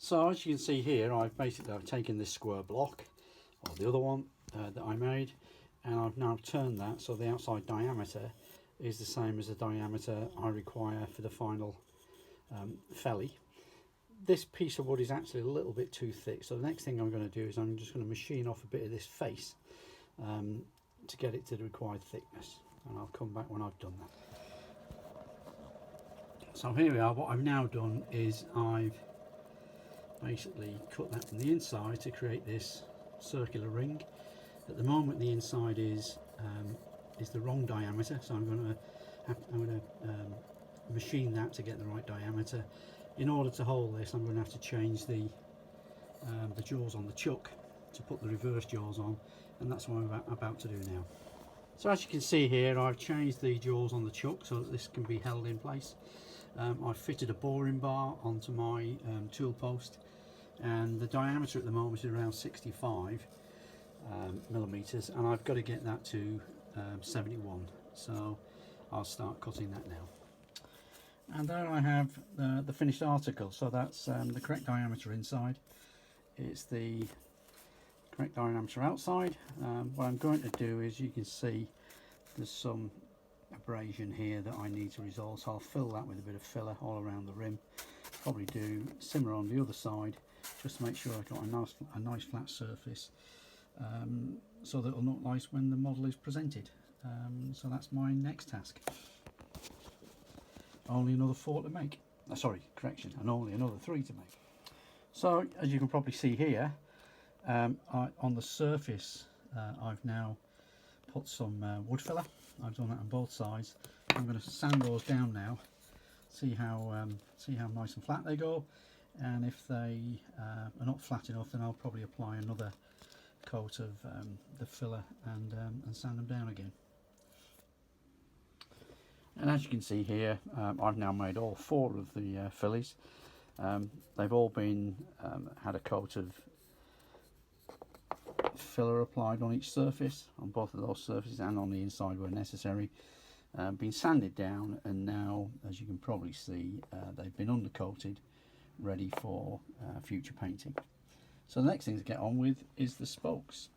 So as you can see here, I've taken this square block, or the other one that I made, and I've now turned that so the outside diameter is the same as the diameter I require for the final felly. This piece of wood is actually a little bit too thick, so the next thing I'm going to do is I'm just going to machine off a bit of this face to get it to the required thickness, and I'll come back when I've done that. So here we are. What I've now done is I've basically cut that from the inside to create this circular ring. At the moment the inside is the wrong diameter, so I'm going to machine that to get the right diameter. In order to hold this, I'm going to have to change the jaws on the chuck to put the reverse jaws on, and that's what I'm about to do now. So as you can see here, I've changed the jaws on the chuck so that this can be held in place. I've fitted a boring bar onto my tool post, and the diameter at the moment is around 65 millimeters, and I've got to get that to 71, so I'll start cutting that now. And there I have the finished article. So that's the correct diameter inside, it's the correct diameter outside. What I'm going to do is, you can see there's some abrasion here that I need to resolve, so I'll fill that with a bit of filler all around the rim. Probably do similar on the other side, just to make sure I've got a nice flat surface, so that it'll look nice when the model is presented. So that's my next task. Only another 4 to make. Sorry, correction, and only another 3 to make. So as you can probably see here, on the surface I've now put some wood filler. I've done that on both sides. I'm going to sand those down now, see how nice and flat they go, and if they are not flat enough, then I'll probably apply another coat of the filler and sand them down again. And as you can see here, I've now made all 4 of the fillies. They've all been had a coat of filler applied on each surface, on both of those surfaces and on the inside where necessary, been sanded down, and now, as you can probably see, they've been undercoated, ready for future painting. So the next thing to get on with is the spokes.